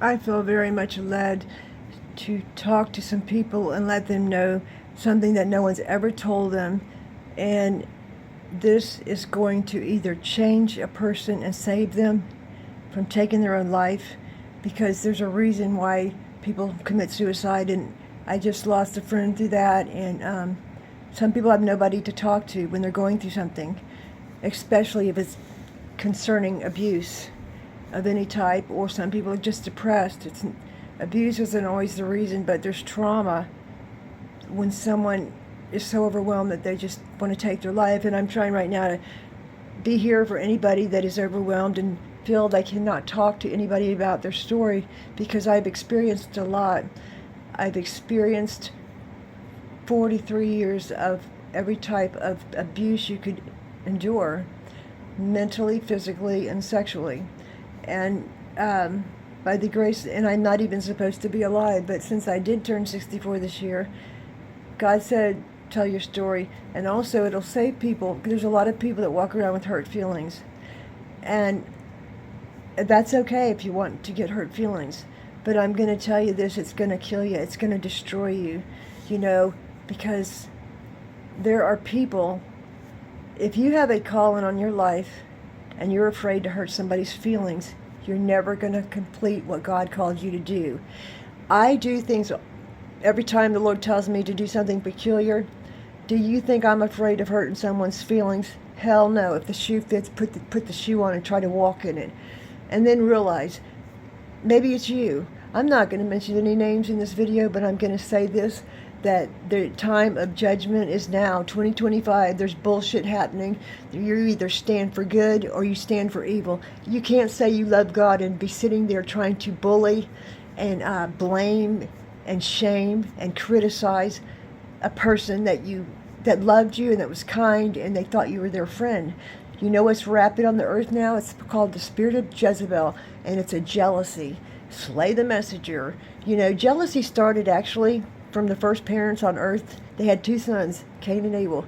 I feel very much led to talk to some people and let them know something that no one's ever told them. And this is going to either change a person and save them from taking their own life, because there's a reason why people commit suicide. And I just lost a friend through that. And some people have nobody to talk to when they're going through something, especially if it's concerning abuse of any type, or some people are just depressed. Abuse isn't always the reason, but there's trauma when someone is so overwhelmed that they just want to take their life. And I'm trying right now to be here for anybody that is overwhelmed and feel they cannot talk to anybody about their story, because I've experienced a lot. I've experienced 43 years of every type of abuse you could endure, mentally, physically, and sexually. And by the grace, and I'm not even supposed to be alive, but since I did turn 64 this year, God said, tell your story. And also it'll save people. There's a lot of people that walk around with hurt feelings. And that's okay if you want to get hurt feelings. But I'm going to tell you this, it's going to kill you. It's going to destroy you, because there are people, if you have a calling on your life and you're afraid to hurt somebody's feelings, you're never going to complete what God called you to do. I do things every time the Lord tells me to do something peculiar. Do you think I'm afraid of hurting someone's feelings? Hell no. If the shoe fits, put the shoe on and try to walk in it. And then realize, maybe it's you. I'm not going to mention any names in this video, but I'm going to say this, that the time of judgment is now, 2025. There's bullshit happening. You either stand for good or you stand for evil. You can't say you love God and be sitting there trying to bully and blame and shame and criticize a person that loved you and that was kind and they thought you were their friend. You know what's rapid on the earth now? It's called the spirit of Jezebel, and it's a jealousy. Slay the messenger. Jealousy started actually from the first parents on earth. They had two sons, Cain and Abel.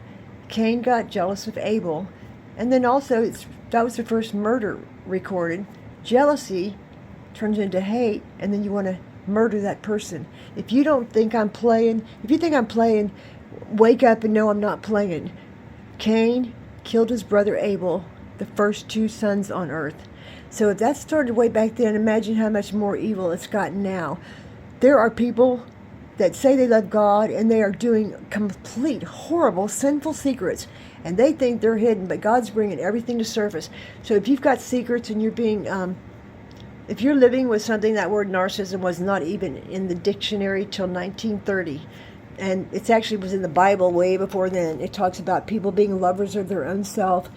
Cain got jealous of Abel, and then also that was the first murder recorded. Jealousy turns into hate, and then you want to murder that person. If you think I'm playing, wake up and know I'm not playing. Cain killed his brother Abel, the first two sons on earth. So if that started way back then, imagine how much more evil it's gotten now. There are people that say they love God and they are doing complete, horrible, sinful secrets, and they think they're hidden, but God's bringing everything to surface. So if you've got secrets and you're being, if you're living with something, that word narcissism was not even in the dictionary till 1930. And it actually was in the Bible way before then. It talks about people being lovers of their own self,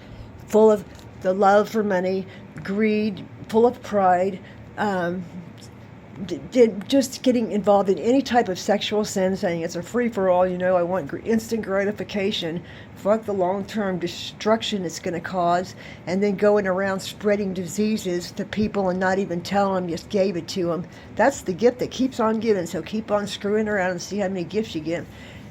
full of the love for money, greed, full of pride, just getting involved in any type of sexual sin, saying it's a free-for-all, I want instant gratification. Fuck the long-term destruction it's going to cause, and then going around spreading diseases to people and not even telling them you just gave it to them. That's the gift that keeps on giving, so keep on screwing around and see how many gifts you get.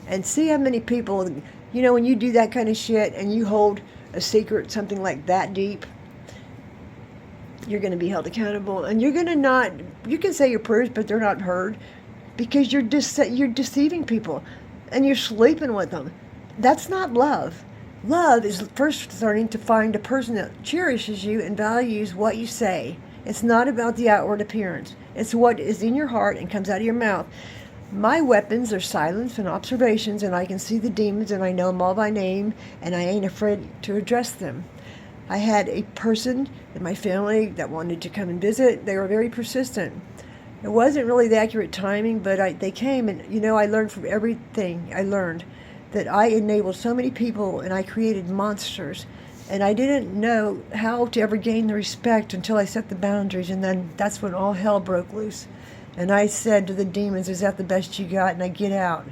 And see how many people, when you do that kind of shit and you hold a secret, something like that deep, you're going to be held accountable, and you're going to not, you can say your prayers, but they're not heard, because you're deceiving people, and you're sleeping with them. That's not love. Love is first learning to find a person that cherishes you and values what you say. It's not about the outward appearance. It's what is in your heart and comes out of your mouth. My weapons are silence and observations, and I can see the demons, and I know them all by name, and I ain't afraid to address them. I had a person in my family that wanted to come and visit. They were very persistent. It wasn't really the accurate timing, but they came, and I learned from everything. I learned that I enabled so many people, and I created monsters, and I didn't know how to ever gain the respect until I set the boundaries, and then that's when all hell broke loose. And I said to the demons, is that the best you got? And I get out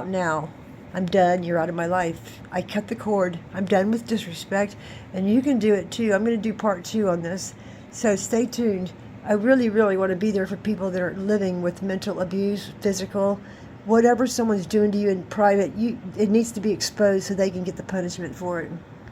now. I'm done. You're out of my life. I cut the cord. I'm done with disrespect, and you can do it too. I'm going to do part 2 on this, so stay tuned. I really, really want to be there for people that are living with mental abuse, physical, whatever someone's doing to you in private. It needs to be exposed so they can get the punishment for it.